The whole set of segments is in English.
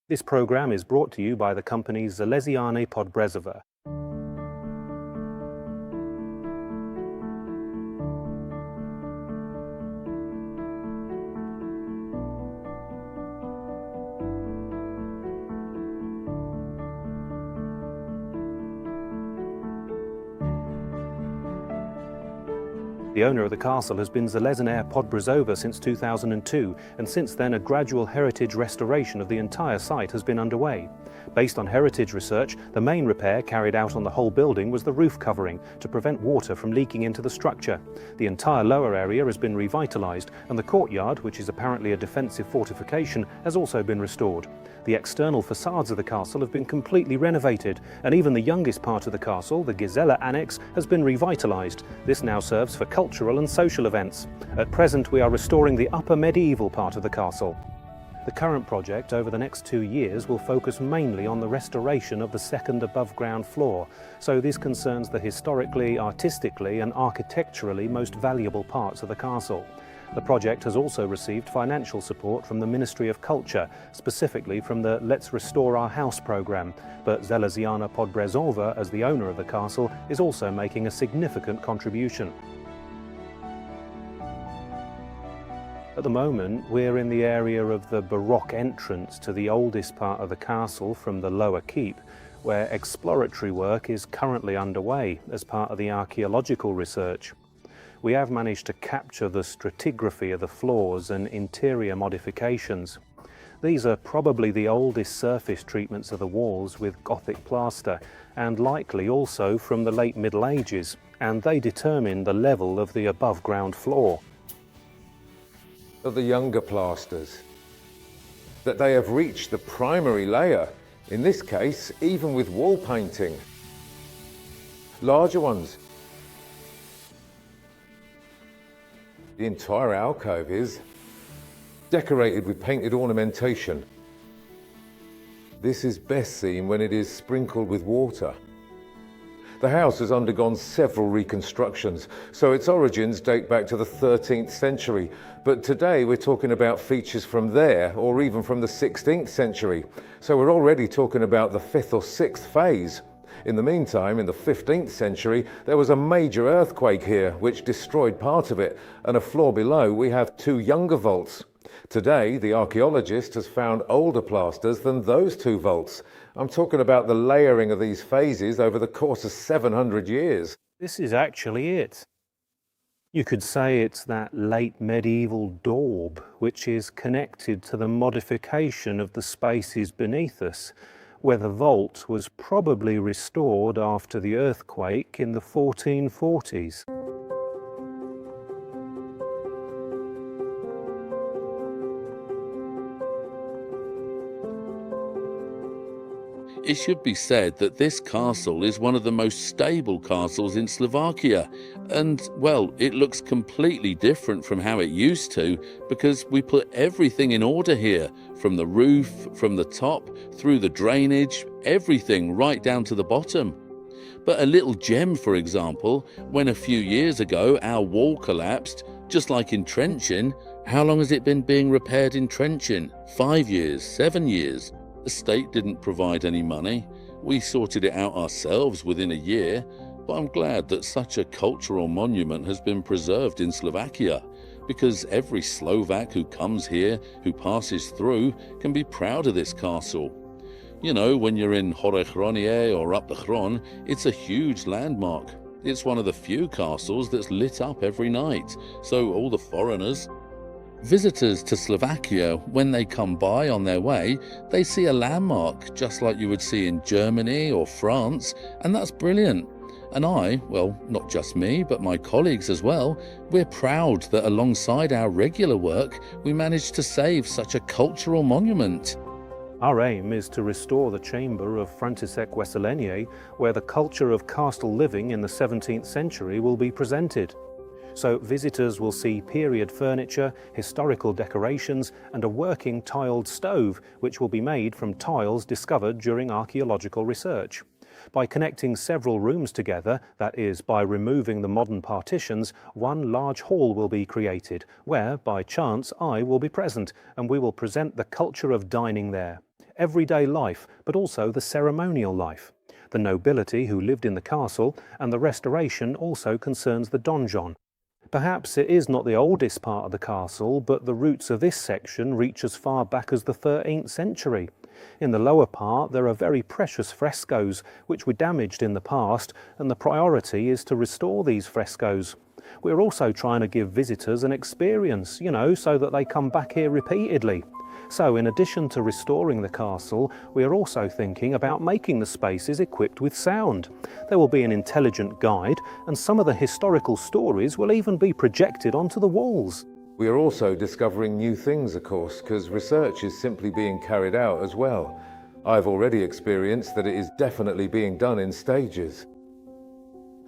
This program is brought to you by the company Železiarne Podbrezová. The owner of the castle has been Železiarne Podbrezová since 2002, and since then a gradual heritage restoration of the entire site has been underway. Based on heritage research, the main repair carried out on the whole building was the roof covering to prevent water from leaking into the structure. The entire lower area has been revitalised, and the courtyard, which is apparently a defensive fortification, has also been restored. The external facades of the castle have been completely renovated, and even the youngest part of the castle, the Gizella Annex, has been revitalised. This now serves for cultural and social events. At present, we are restoring the upper medieval part of the castle. The current project over the next 2 years will focus mainly on the restoration of the second above-ground floor, so this concerns the historically, artistically and architecturally most valuable parts of the castle. The project has also received financial support from the Ministry of Culture, specifically from the Let's Restore Our House programme, but Železiarne Podbrezová, as the owner of the castle, is also making a significant contribution. At the moment, we're in the area of the Baroque entrance to the oldest part of the castle from the lower keep, where exploratory work is currently underway as part of the archaeological research. We have managed to capture the stratigraphy of the floors and interior modifications. These are probably the oldest surface treatments of the walls with Gothic plaster, and likely also from the late Middle Ages, and they determine the level of the above-ground floor. Of the younger plasters, that they have reached the primary layer, in this case even with wall painting. Larger ones. The entire alcove is decorated with painted ornamentation. This is best seen when it is sprinkled with water. The house has undergone several reconstructions, so its origins date back to the 13th century, but today we're talking about features from there, or even from the 16th century, so we're already talking about the 5th or 6th phase. In the meantime, in the 15th century, there was a major earthquake here which destroyed part of it, and a floor below we have 2 younger vaults. Today, the archaeologist has found older plasters than those 2 vaults. I'm talking about the layering of these phases over the course of 700 years. This is actually it. You could say it's that late medieval daub which is connected to the modification of the spaces beneath us, where the vault was probably restored after the earthquake in the 1440s. It should be said that this castle is one of the most stable castles in Slovakia, and, well, it looks completely different from how it used to because we put everything in order here, from the roof, from the top, through the drainage, everything right down to the bottom. But a little gem, for example, when a few years ago our wall collapsed, just like in Trenčín, how long has it been being repaired in Trenčín? 5 years, 7 years. The state didn't provide any money. We sorted it out ourselves within a year, but I'm glad that such a cultural monument has been preserved in Slovakia, because every Slovak who comes here, who passes through, can be proud of this castle. You know, when you're in Horehronie or up the Hron, it's a huge landmark. It's one of the few castles that's lit up every night, so all the foreigners, visitors to Slovakia, when they come by on their way, they see a landmark just like you would see in Germany or France, and that's brilliant. And I, well, not just me, but my colleagues as well, we're proud that alongside our regular work, we managed to save such a cultural monument. Our aim is to restore the chamber of František Veselenie, where the culture of castle living in the 17th century will be presented. So visitors will see period furniture, historical decorations, and a working tiled stove, which will be made from tiles discovered during archaeological research. By connecting several rooms together, that is, by removing the modern partitions, one large hall will be created, where, by chance, I will be present, and we will present the culture of dining there. everyday life, but also the ceremonial life. The nobility who lived in the castle, and the restoration also concerns the donjon. Perhaps it is not the oldest part of the castle, but the roots of this section reach as far back as the 13th century. In the lower part there are very precious frescoes which were damaged in the past, and the priority is to restore these frescoes. We're also trying to give visitors an experience, so that they come back here repeatedly. So in addition to restoring the castle, we are also thinking about making the spaces equipped with sound. There will be an intelligent guide, and some of the historical stories will even be projected onto the walls. We are also discovering new things, of course, because research is simply being carried out as well. I've already experienced that it is definitely being done in stages.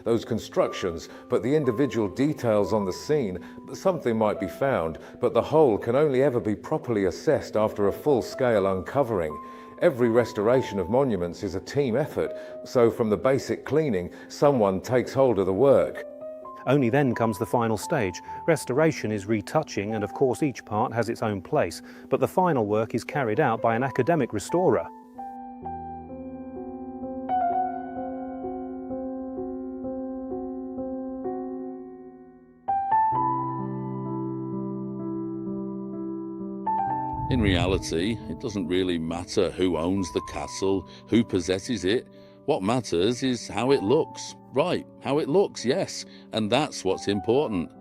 Those constructions, but the individual details on the scene, something might be found, but the whole can only ever be properly assessed after a full-scale uncovering. Every restoration of monuments is a team effort, so from the basic cleaning, someone takes hold of the work. Only then comes the final stage. Restoration is retouching, and of course each part has its own place, but the final work is carried out by an academic restorer. In reality, it doesn't really matter who owns the castle, who possesses it. What matters is how it looks. Right, how it looks, yes, and that's what's important.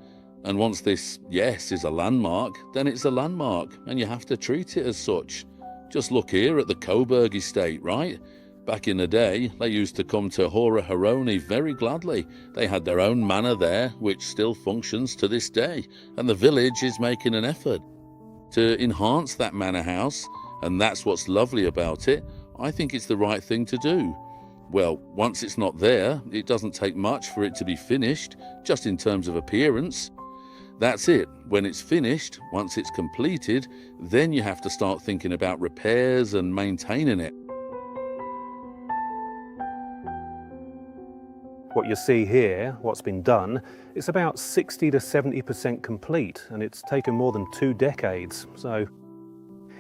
And once this, yes, is a landmark, then it's a landmark, and you have to treat it as such. Just look here at the Coburg estate, right? Back in the day, they used to come to Horehronie very gladly. They had their own manor there, which still functions to this day, and the village is making an effort to enhance that manor house, and that's what's lovely about it. I think it's the right thing to do. Well, once it's not there, it doesn't take much for it to be finished, just in terms of appearance. That's it. When it's finished, once it's completed, then you have to start thinking about repairs and maintaining it. What you see here, what's been done, it's about 60 to 70% complete, and it's taken more than 2 decades, so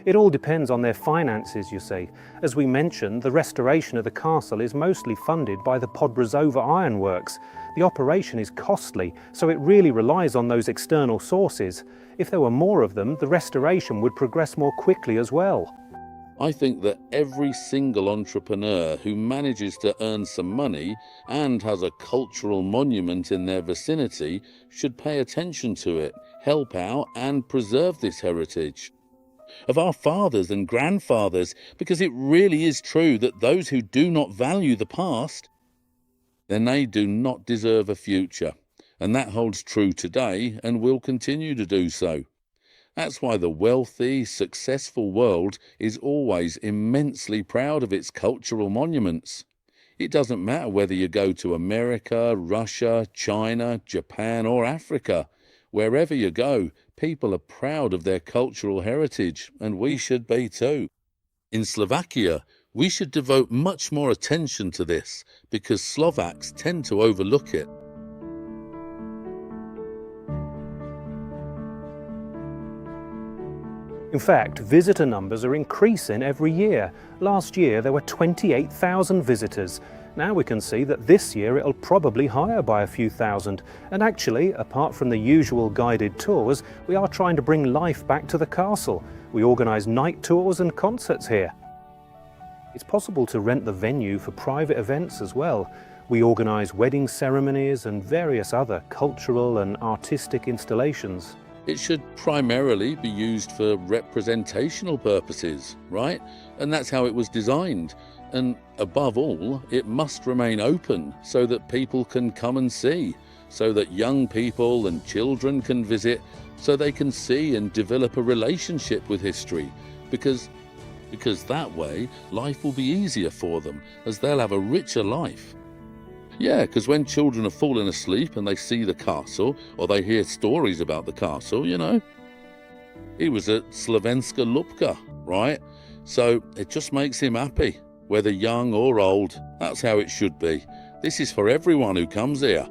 it all depends on their finances, you see. As we mentioned, the restoration of the castle is mostly funded by the Podbrezová ironworks. The operation is costly, so it really relies on those external sources. If there were more of them, the restoration would progress more quickly as well. I think that every single entrepreneur who manages to earn some money and has a cultural monument in their vicinity should pay attention to it, help out and preserve this heritage of our fathers and grandfathers, because it really is true that those who do not value the past, then they do not deserve a future. And that holds true today and will continue to do so. That's why the wealthy, successful world is always immensely proud of its cultural monuments. It doesn't matter whether you go to America, Russia, China, Japan or Africa. Wherever you go, people are proud of their cultural heritage, and we should be too. In Slovakia, we should devote much more attention to this because Slovaks tend to overlook it. In fact, visitor numbers are increasing every year. Last year there were 28,000 visitors. Now we can see that this year it'll probably higher by a few thousand. And actually, apart from the usual guided tours, we are trying to bring life back to the castle. We organise night tours and concerts here. It's possible to rent the venue for private events as well. We organise wedding ceremonies and various other cultural and artistic installations. It should primarily be used for representational purposes, right? And that's how it was designed. And above all, it must remain open so that people can come and see, so that young people and children can visit, so they can see and develop a relationship with history, because that way life will be easier for them, as they'll have a richer life. Yeah, because when children are falling asleep and they see the castle, or they hear stories about the castle, he was at Slovenska Ľupka, right? So it just makes him happy, whether young or old. That's how it should be. This is for everyone who comes here.